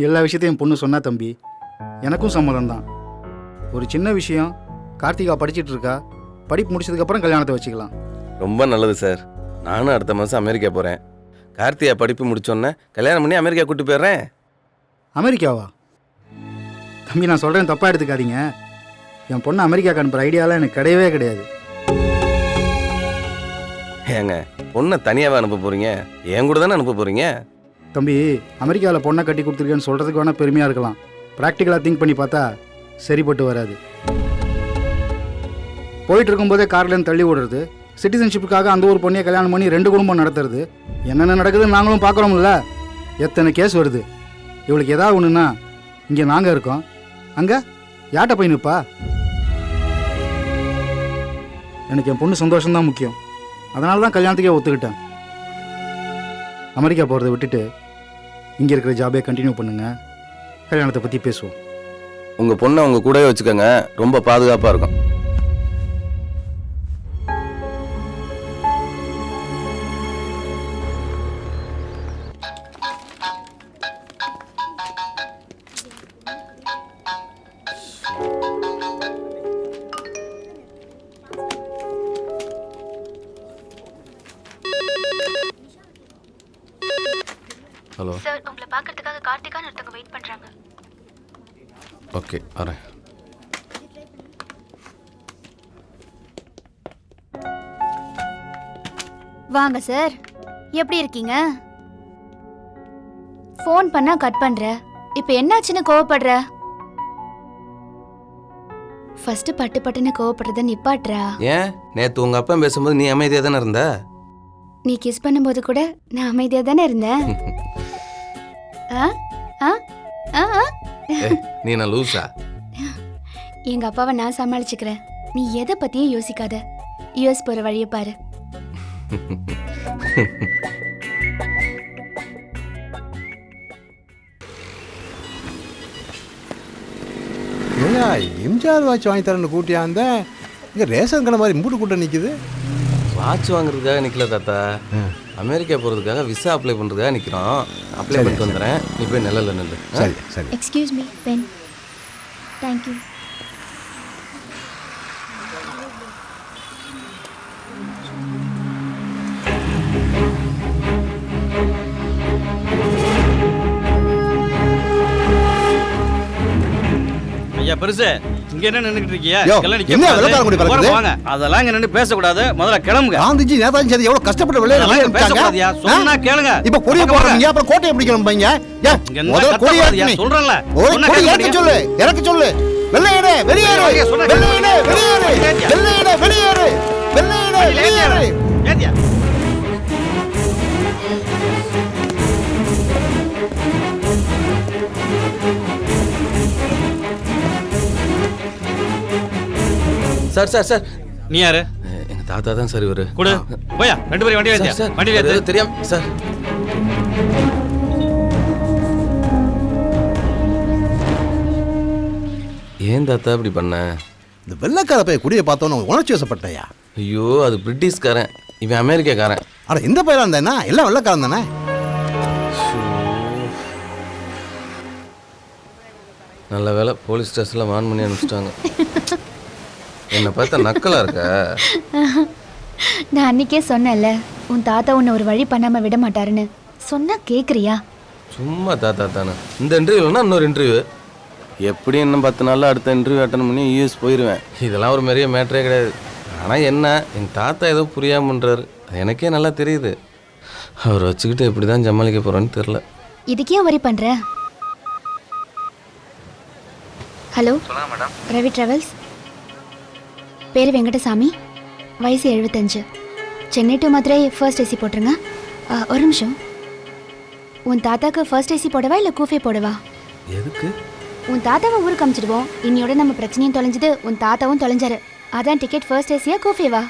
எல்லா விஷயத்தையும் என் பொண்ணு சொன்னா தம்பி. எனக்கும் சம்மதம் தான். ஒரு சின்ன விஷயம், கார்த்திகா படிச்சிட்டு இருக்கா, படிப்பு முடிச்சதுக்கப்புறம் கல்யாணத்தை வச்சுக்கலாம். ரொம்ப நல்லது சார். நானும் அடுத்த மாதம் அமெரிக்கா போகிறேன். கார்த்திகா படிப்பு முடிச்சோன்னே கல்யாணம் பண்ணி அமெரிக்கா கூட்டி போயிடுறேன். அமெரிக்காவா? தம்பி நான் சொல்கிறேன், தப்பாக எடுத்துக்காதீங்க. என் பொண்ணு அமெரிக்காவுக்கு அனுப்புகிற ஐடியாலாம் எனக்கு கிடையவே கிடையாது. ஏங்க பொண்ணை தனியாகவே அனுப்ப போகிறீங்க? என் கூட தானே அனுப்ப போகிறீங்க? தம்பி, அமெரிக்காவில் பொண்ணை கட்டி கொடுத்துருக்கேன்னு சொல்கிறதுக்கு வேணால் பெருமையாக இருக்கலாம். ப்ராக்டிக்கலாக திங்க் பண்ணி பார்த்தா சரிப்பட்டு வராது. போயிட்டு இருக்கும்போதே கார்லேருந்து தள்ளி விடுறது, சிட்டிசன்ஷிப்புக்காக அந்த ஒரு பொண்ணையை கல்யாணம் பண்ணி 2 குடும்பம் நடத்துறது, என்னென்ன நடக்குதுன்னு நாங்களும் பார்க்குறோம்ல. எத்தனை கேஸ் வருது. இவளுக்கு ஏதாவது ஒன்றுன்னா இங்கே நாங்கள் இருக்கோம், அங்கே யார்கிட்ட போய் நிற்பா? எனக்கு என் பொண்ணு சந்தோஷம்தான் முக்கியம். அதனால தான் கல்யாணத்துக்கே ஒத்துக்கிட்டேன். அமெரிக்கா போகிறத விட்டுட்டு இங்கே இருக்கிற ஜாபே கண்டினியூ பண்ணுங்க. கல்யாணத்தை பற்றி பேசுவோம். உங்கள் பொண்ணை உங்கள் கூடவே வச்சுக்கோங்க, ரொம்ப பாதுகாப்பாக இருக்கும். ஹலோ சார், உங்களை பார்க்கறதுக்காக கார்த்திகான்னு ஒருத்தவங்க வெயிட் பண்றாங்க. ஓகே, வரேன். வாங்க சார், எப்படி இருக்கீங்க? ஃபோன் பண்ணா கட் பண்ற, இப்போ என்னாச்சுன்னு கோவப்படுற? ஃபர்ஸ்ட் பட்டு பட்டுன்னு கோவப்படுறத நிப்பாட்றா. ஏன் நேற்று உங்கள் அப்பா பேசும்போது நீ அமைதியாக தானே இருந்த? நீ கிஸ் பண்ணும்போது கூட நான் அமைதியா தானே இருந்தேன். ஆ? ஆ? ஆ? ஆ? நீ என்ன லூசா? எங்க அப்பாவை நான் சமாளிச்சுக்கிறேன், நீ எதை பத்தியும் யோசிக்காத. யூஎஸ் போற வழியை பாரு. ஏயா எம்ஜிஆர் வாட்ச் வாங்கி தரேன்னு கூட்டியா அந்த இங்கே ரேஷன் கடை மாதிரி மூட்டு கூட்டம் நிற்குது. வாட்ச் வாங்குறதுக்காக நிற்கல தாத்தா, அமெரிக்கா போகிறதுக்காக விசா அப்ளை பண்ணுறதுக்காக நிற்கிறோம். அப்ளை பண்ணிட்டு வந்துடுறேன், நீ போய் நிழல்ல நின்று. சரி சரி. Excuse me, pen. Thank you. ஐயா பெருசு, இங்க என்ன நின்னுக்கிட்டு இருக்கீங்க? யோ, இதெல்லாம் நிக்க என்ன கூடாது. வெள்ளக்காரன் கூடி பறக்குது? வாங்க, அதெல்லாம் இங்க நின்னு பேசக்கூடாது. முதல்ல கிளம்புங்க. காந்திஜி நேதாஜி சரி எவ்வளவு கஷ்டப்பட்டு அதெல்லாம் இங்க விளையாட பேசக்கூடாதீயா. சொன்னா கேளுங்க. இப்ப கொடியை போடுறீங்க, அப்புறம் கோட்டையை பிடிக்கணும் பையங்க. இங்க என்ன கத்தக்கூடாதுயா, சொல்றேன்ல. சொன்னா கொடி கேட்க ஏற்க சொல்லு, இறக்க சொல்லு. வெள்ளையனே வெளியேறு, வெள்ளையனே வெளியேறு, வெள்ளையனே வெளியேறு, வெள்ளையனே வெளியேறு. ஏத்தியா. சார் சார் சார், நீ யாரு? எங்கள் தாத்தா தான் சார் இவர். கொடு. போயா, 2 பேரும் வண்டி ஏத்தியா. சார் வண்டியில ஏத்து. தெரியாம சார். ஏன் தாத்தா இப்படி பண்ண? இந்த வெள்ளைக்கார பைய குடியை பார்த்தோன்னு உணர்ச்சி வசப்பட்டயா? ஐயோ, அது பிரிட்டிஷ்காரன், இவன் அமெரிக்காக்காரன். அட இந்த பையனா இருந்தா எல்லாம் வெள்ளைக்காரன் தானே. நல்ல வேலை போலீஸ் ஸ்டேஷனில் வான் பண்ணி அனுப்பிச்சிட்டாங்க. என்னை பார்த்தா நக்கலா இருக்க? நான் அன்னைக்கே சொன்னேன்ல, உன் தாத்தா உன்னை ஒரு வழி பண்ணாம விட மாட்டாருன்னு. சொன்னா கேக்குறியா? சும்மா தாத்தா தானே. இந்த இன்டர்வியூனா இன்னொரு இன்டர்வியூ. எப்படி இன்னும் 10 நாளில் அடுத்த இன்டர்வியூ அட்டன் பண்ணி யூஎஸ் போயிடுவேன். இதெல்லாம் ஒரு பெரிய மேட்டரே கிடையாது. ஆனால் என்ன, எங்கள் தாத்தா ஏதோ புரியாமல் பண்ணுறாரு, எனக்கே நல்லா தெரியுது. அவர் வச்சுக்கிட்டு எப்படி தான் சமாளிக்க போகிறோன்னு தெரில. இதுக்கே வரி பண்ற? Hello madam, Ravi travels. பேர் வெங்கடசாமி, வயசு 75, Chennai to Madurai first AC போட்டுருங்க. ஒரு நிமிஷம், உன் தாத்தாக்கு ஃபர்ஸ்ட் ஏசி போடவா இல்லை கூஃபே போடவா? எதுக்கு? உன் தாத்தாவை ஊருக்கு அமிச்சிடுவோம். இன்னையோட நம்ம பிரச்சனையும் தொலைஞ்சது, உன் தாத்தாவும் தொலைஞ்சாரு. அதான் டிக்கெட் ஃபர்ஸ்ட் ஏசியா கூஃபேவா?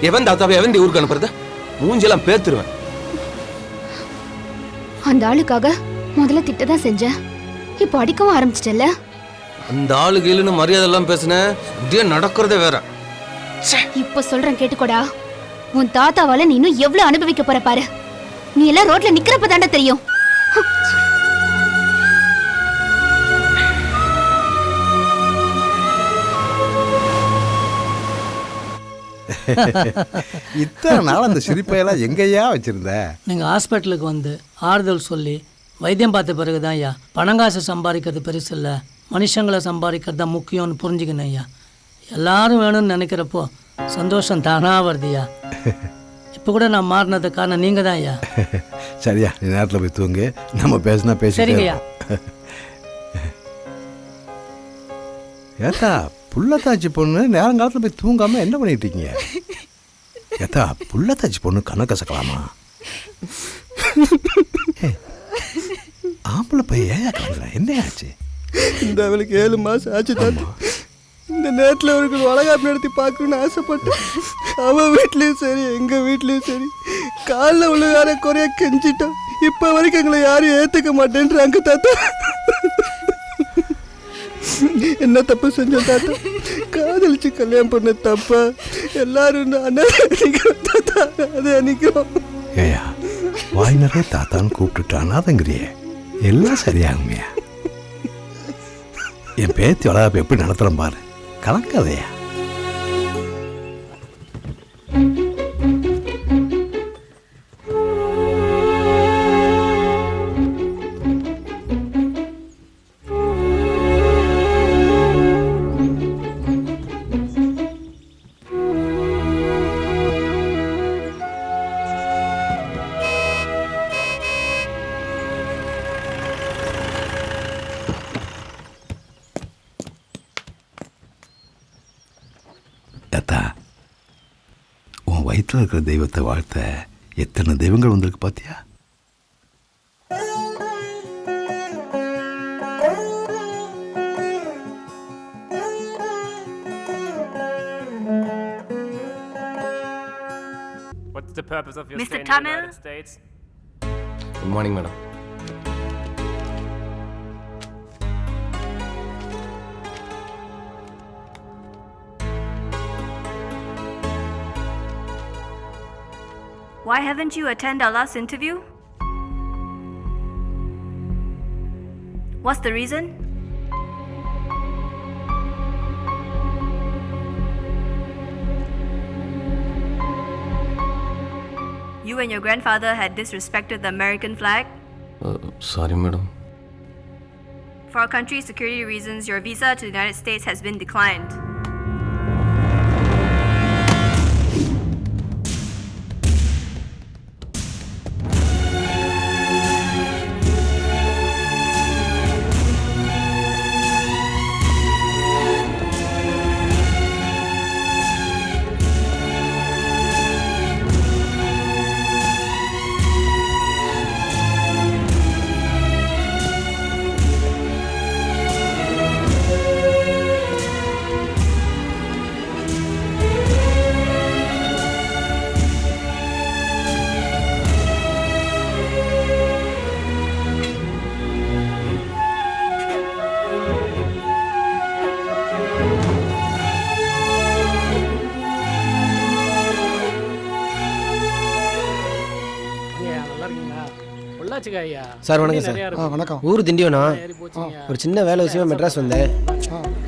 எவன் தாத்தாவை எவன் ஊருக்கு அனுப்புறது? மூஞ்செல்லாம் பேத்துருவேன். அந்த ஆளுக்காக முதல்ல திட்ட தான் செஞ்சேன், இப்போ அடிக்கவும் ஆரம்பிச்சிட்டல. அந்த ஆளுக்கு இல்லைன்னு மரியாதை எல்லாம் பேசுனேன், இப்படியே நடக்கிறதே வேற. இப்போ சொல்றேன் கேட்டுக்கோடா. உன் தாத்தாவால நீ இன்னும் எவ்வளவு அனுபவிக்க போற பாரு. நீ எல்லாம் ரோட்ல நிக்கிறப்ப தாண்டா தெரியும். இத்தனை நாள் அந்த சிரிப்பையெல்லாம் எங்கேயா வச்சிருந்த? நீங்கள் ஹாஸ்பிட்டலுக்கு வந்து ஆறுதல் சொல்லி வைத்தியம் பார்த்த பிறகு தான் ஐயா பணங்காசை சம்பாதிக்கிறது பெருசு இல்லை, மனுஷங்களை சம்பாதிக்கிறது தான் முக்கியம்னு புரிஞ்சுக்கணும் ஐயா. எல்லாரும் வேணும்னு நினைக்கிறப்போ சந்தோஷம் தானாக வருதுயா. இப்போ கூட நான் மாறினது காரணம் நீங்கள் தான் ஐயா. சரியா, நீ நேரத்தில் போய் தூங்கு, நம்ம பேசினா பேசி. சரிங்கய்யா. ஏத்தா புள்ளத்தாச்சி பொண்ணு நேரங்காலத்தில் போய் தூங்காமல் என்ன பண்ணிட்டு இருக்கீங்க? ஏத்தா புள்ளத்தாச்சி பொண்ணு கணக்கசக்கலாமா? ஆம்பளை பையன் ஏன் என்ன ஆச்சு? இந்த அவளுக்கு 7 மாதம் ஆச்சு தான். இந்த நேரத்தில் அவருக்கு வளகாப்பு நடத்தி பார்க்கணுன்னு ஆசைப்பட்டேன். அவன் வீட்லேயும் சரி எங்கள் வீட்லேயும் சரி காலில் உள்ள யாரை குறைய கெஞ்சிட்டோம். இப்போ வரைக்கும் எங்களை யாரும் ஏற்றுக்க மாட்டேன்றாங்க தாத்தா. என்ன தப்பு செஞ்சோம் தாத்தா? காதலிச்சு கல்யாணம் பண்ண தப்பா? எல்லாரும் தாத்தா அதை அன்னைக்கும். ஏயா வாய் நிறைய தாத்தான்னு கூப்பிட்டுட்டானா அதங்கிறியே எல்லாம் சரியாகுமையா? என் பேத்தி வளர்ப்பு எப்படி நடத்துகிறேன் பாரு, கலக்காதையா. தாத்தா உன் வயிற்றில் இருக்கிற தெய்வத்தை வாழ்த்த எத்தனை தெய்வங்கள் வந்திருக்கு பார்த்தியா? What's the purpose of your Mr. stay in the Tamil? United States? Good morning madam. Why haven't you attended our last interview? What's the reason? You and your grandfather had disrespected the American flag. Sorry madam. For our country's security reasons, your visa to the United States has been declined. Sir வணக்கம் sir. வணக்கம். ஊர் திண்டிவனம். ஒரு சின்ன வேலை விஷயமா மெட்ராஸ் வந்தேன்.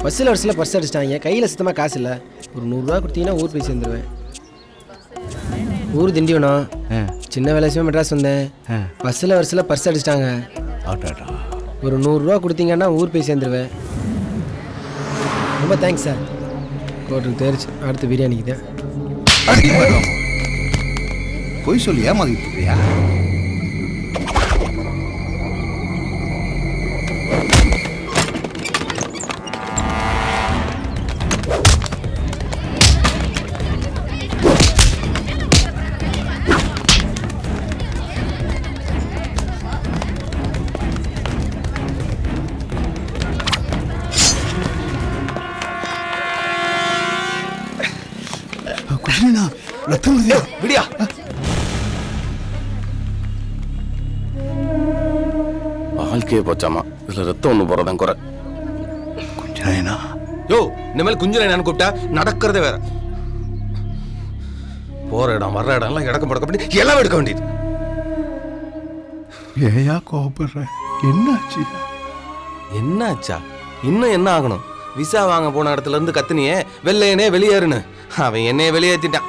பஸ்ஸில் வருஷத்தில் பர்ஸ் அடிச்சிட்டாங்க. கையில் சுத்தமாக காசு இல்லை. ஒரு 100 ரூபா கொடுத்தீங்கன்னா ஊர் போய் சேர்ந்துருவேன். ஊர் திண்டிவனம். சின்ன வேலை விஷயமா மெட்ராஸ் வந்தேன். பஸ்ஸில் வருஷத்தில் பர்ஸ் அடிச்சிட்டாங்க. ஒரு 100 ரூபா கொடுத்தீங்கன்னா ஊர் போய் சேர்ந்துருவேன். ரொம்ப தேங்க்ஸ் சார். கோட்டுக்கு தெரிச்சு அடுத்து பிரியாணிக்கு தான். பொய் சொல்லி ஏமாத்திட்டு இருக்கியா? ரத்தம் விடியா. வாழ்க்கையே போச்சாமா, இதுல ரத்தம் ஒண்ணு போறதான் குறை. குஞ்சனா யோ, இனிமேல் குஞ்சனை கூப்பிட்டா நடக்கிறதே வேற. போற இடம் வர்ற இடம் எல்லாம் இடக்க படக்க பண்ணி எல்லாம் எடுக்க வேண்டியது. ஏயா கோபப்படுற? என்னாச்சு? என்னாச்சா? இன்னும் என்ன ஆகணும்? விசா வாங்க போன இடத்துல இருந்து கத்துனியே வெள்ளையனே வெளியேறுன்னு, அவன் என்னைய வெளியேற்றிட்டான்.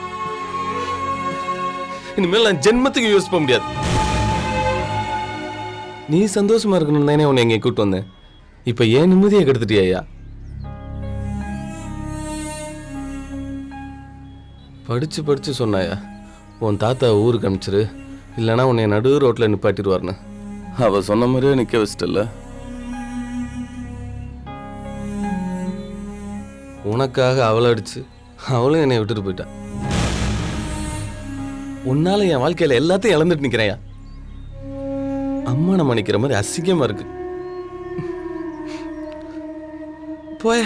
இனிமேல் நான் ஜென்மத்துக்கு யூஸ் பண்ண முடியாது. நீ சந்தோஷமா இருக்கணும் தானே உன்னை எங்க கூப்பிட்டு வந்தேன். இப்ப ஏன் நிம்மதியை கெடுத்துட்டியா? படிச்சு படிச்சு சொன்னாயா உன் தாத்தா ஊருக்கு அனுப்பிச்சிரு, இல்லைன்னா உன்னை நடு ரோட்டில் நிப்பாட்டிடுவார்னு. அவ சொன்ன மாதிரியே நிற்க வச்சிட்டல. உனக்காக அவளை அடிச்சு அவளும் என்னை விட்டுட்டு போயிட்டா. உன்னால என் வாழ்க்கையில எல்லாத்தையும் இழந்துட்டு நிற்கிறேயா. அம்மா நம்ம நிற்கிற மாதிரி அசிங்கமா இருக்கு. போய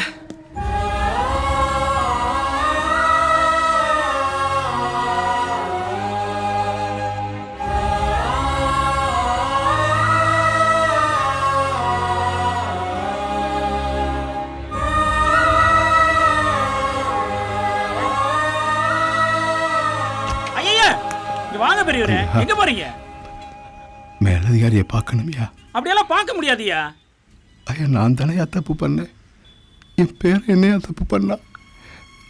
வாங்க பெரியவரே, எங்க போறீங்க? மேலதிகாரியை பார்க்கணும்யா. அப்படியெல்லாம் பார்க்க முடியாதுயா. ஐயா, நான் தானேயா தப்பு பண்ணேன். என் பேர் என்னையா தப்பு பண்ணா?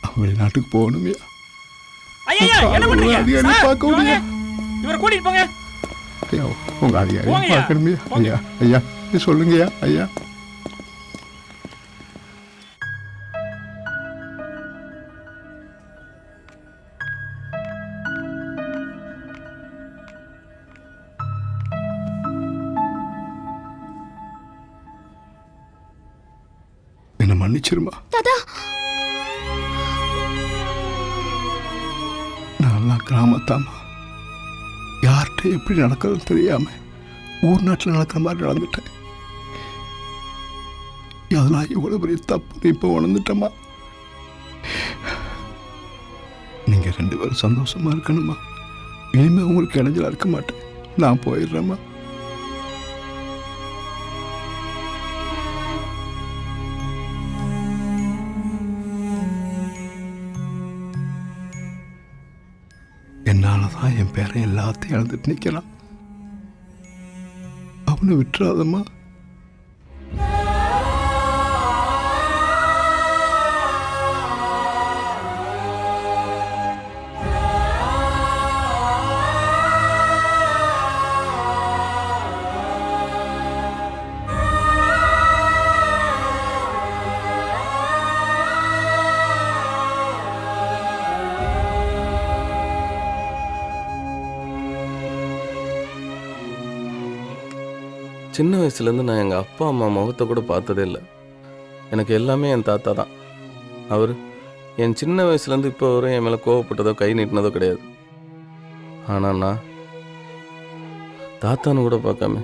அவன் வெளிநாட்டுக்கு போகணும்யா. ஐயா, என்ன பண்றீங்க? அதிகாரியை பார்க்கணும்யா. இவரை கூட்டிட்டு போங்க. ஐயா, உங்க அதிகாரியை பார்க்கணும்யா. ஐயா ஐயா சொல்லுங்கய்யா. ஐயா என்ன மன்னிச்சிருமா. நான் கிராமத்தாமா, யார்கிட்ட எப்படி நடக்கிறதுன்னு தெரியாம ஊர் நாட்டில் நடக்கிற மாதிரி நடந்துட்டேன். அதெல்லாம் இவ்வளவு பெரிய தப்பு இப்போ உணர்ந்துட்டேம்மா. நீங்க 2 பேரும் சந்தோஷமா இருக்கணுமா. இனிமே உங்களுக்கு இடைஞ்சலா இருக்க மாட்டேன். நான் போயிடுறேம்மா. என்னாலதான் என் பேரை எல்லாத்தையும் இழந்துட்டு நிற்கிறான். அவனை விட்டுறாதம்மா. சின்ன வயசுலேருந்து நான் எங்கள் அப்பா அம்மா முகத்தை கூட பார்த்ததே இல்லை. எனக்கு எல்லாமே என் தாத்தா தான். அவர் என் சின்ன வயசுலேருந்து இப்போ வரும் என் மேலே கோவப்பட்டதோ கை நீட்டினதோ கிடையாது. ஆனால் நான் தாத்தான்னு கூட பார்க்காம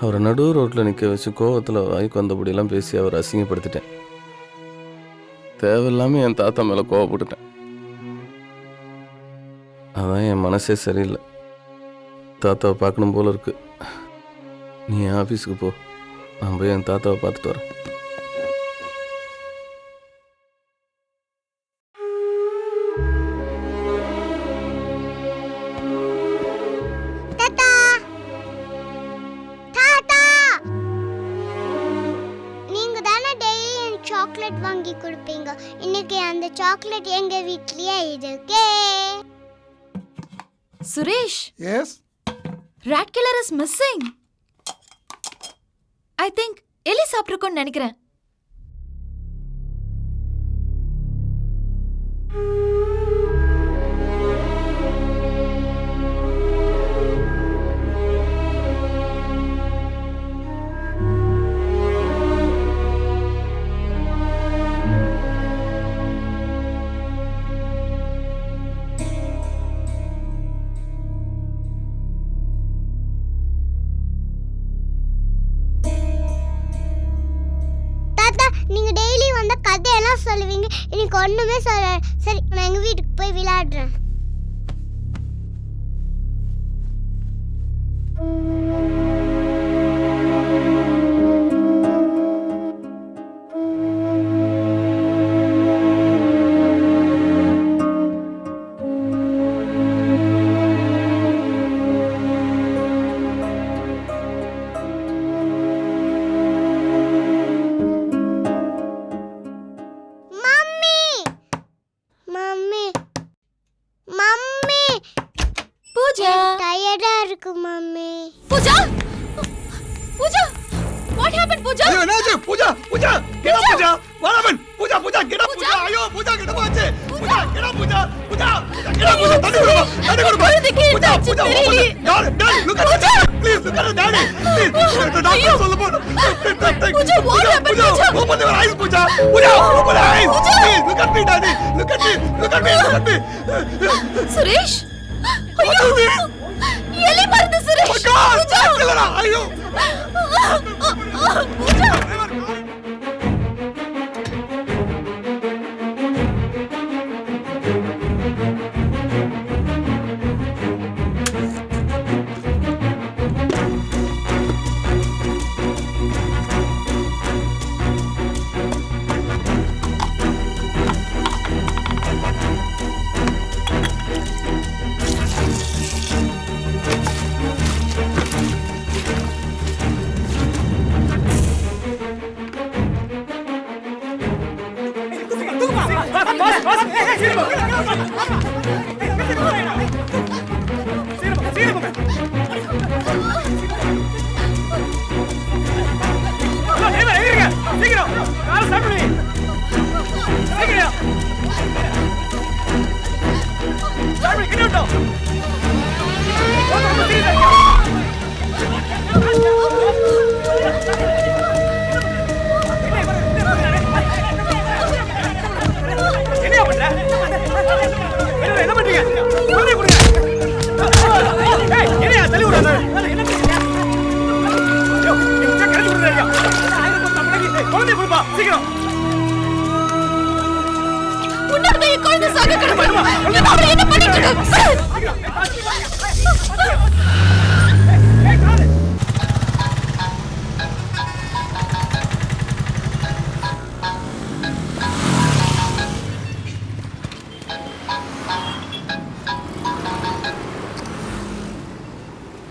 அவரை நடு ரோட்டில் நிற்க வச்சு கோவத்தில் வாய்க்கு வந்தபடியெல்லாம் பேசி அவரை அசிங்கப்படுத்திட்டேன். தேவையில்லாமல் என் தாத்தா மேலே கோவப்பட்டுட்டேன். அதான் என் மனசே சரியில்லை. தாத்தாவை பார்க்கணும் போல இருக்கு. நீ என் ஆஃபீஸுக்கு போ, நான் போய் என் தாத்தாவை பார்த்துட்டு வரேன். நீங்க தானே டெய்லி எனக்கு சாக்லேட் வாங்கி கொடுப்பீங்க. இன்னைக்கு அந்த சாக்லேட் எங்க வீட்லயே இருக்கே. Suresh. Yes? Rat killer is missing. I think எலி சாப்பிட்டுருக்கோன்னு நினைக்கிறேன். நீங்க டெய்லி வந்த கதையெல்லாம் சொல்லுவீங்க. எனக்கு ஒண்ணுமே சொல்ல. சரி, நான் எங்க வீட்டுக்கு போய் விளையாடுறேன். இருக்கு mummy. Pooja Pooja what happen Pooja? ஐயோ என்னாச்சு? பூஜா பூஜா கெட பூஜா வாரவன் பூஜா பூஜா கெட பூஜா. ஐயோ பூஜா கெட போச்சு. பூஜா கெட பூஜா பூஜா கெட பூஜா. தண்ணி கொடுமா Pooja Pooja. Daddy look at Pooja please look at daddy please. Doctor சொல்ல போ. Pooja what happen Pooja? Open your eyes Pooja. Pooja open eyes please. Look at me daddy. Look at me look at me look at me. Suresh ஐயோ எலி மருந்து சுரேஷ். பூஜா இல்லடா. ஐயோ Pooja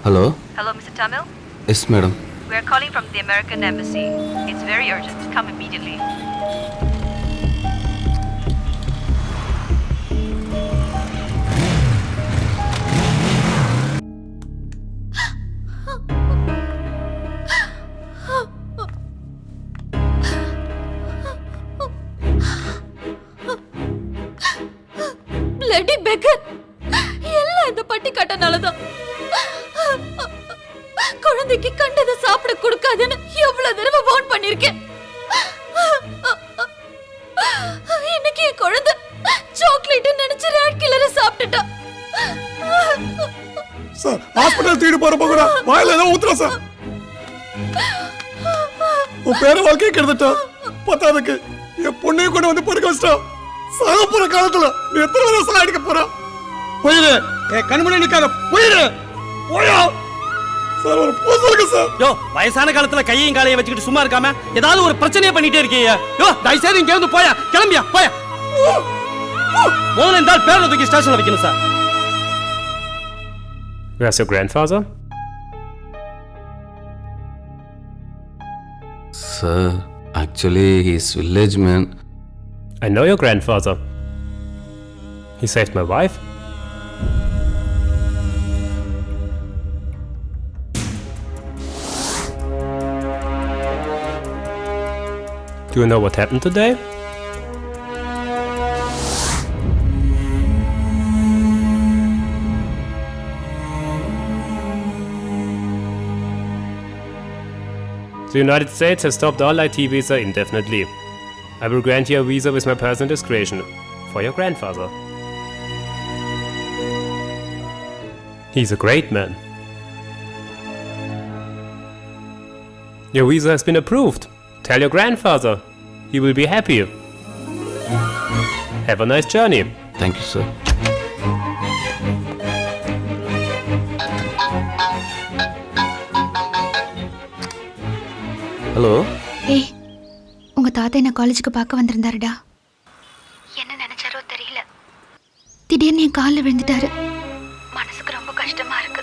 Hello? Hello, Mr. Tamil? Yes, madam. We are calling from the American Embassy. It's very urgent. Come immediately. bloody beggar எல்லாம் இந்த பட்டி கட்டனாலதான். குழந்தைக்கு கண்டதை சாப்பிட கொடுக்காதுன்னு எவ்வளவு தடவை வார்ன் பண்ணிருக்கேன். இன்னைக்கு என் குழந்தை சாக்லேட் நினைச்சு ராட் கில்லரை சாப்பிட்டுட்டா. சார் ஹாஸ்பிடல் தூக்கிட்டு போறப்ப கூட வாயில ஏதோ ஊத்துறா சார். உன் பேர வாழ்க்கையை கெடுத்துட்டா. பத்தாதுக்கு என் பொண்ணையும் கொண்டு வந்து படுக்க வச்சிட்டா. சாக போற காலத்துல நீ எத்தனை வருஷம் அடிக்க போற? போயிரு. என் கண்மணி நிக்காத. போயிரு. போயா சார். ஒரு போசலுக்கு சார். யோ வயசான காலத்துல கையையும் காலையும் வச்சுக்கிட்டு சும்மா இருக்காம ஏதாவது ஒரு பிரச்சனையை பண்ணிட்டே இருக்கீங்க. யோ தயவுசெய்து இங்க வந்து போயா. கிளம்பியா போயா. முதல்ல இந்த பேரை தூக்கி ஸ்டேஷன்ல வைக்கணும் sir. Where's your grandfather? Sir, actually he's village man. I know your grandfather. He saved my wife. Do you know what happened today? The United States has stopped all IT visa indefinitely. I will grant you a visa with my personal discretion for your grandfather. He's a great man. Your visa has been approved. Tell your grandfather. He will be happy. Have a nice journey. Thank you, sir. Hello? ஏய், உங்க தாத்தா என்ன காலேஜுக்கு பார்க்க வந்திருந்தாருடா. என்ன நினைச்சாரோ தெரியல. திடீர்னு என் காலில் விழுந்துட்டாரு. மனசுக்கு ரொம்ப கஷ்டமா இருக்கு.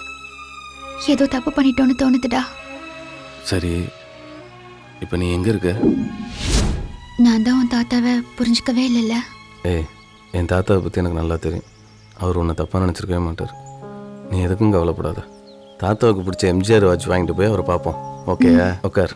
ஏதோ தப்பு பண்ணிட்டோன்னு தோணுதுடா. சரி, இப்போ நீ எங்கே இருக்க? நான் தான் உன் தாத்தாவை புரிஞ்சுக்கவே இல்லைல்ல. ஏய், என் தாத்தாவை பற்றி எனக்கு நல்லா தெரியும். அவர் உன்னை தப்பாக நினச்சிருக்கவே மாட்டார். நீ எதுக்கும் கவலைப்படாத. தாத்தாவுக்கு பிடிச்ச எம்ஜிஆர் வாட்ச் வாங்கிட்டு போய் அவரை பார்ப்போம். ஓகே உட்கார்.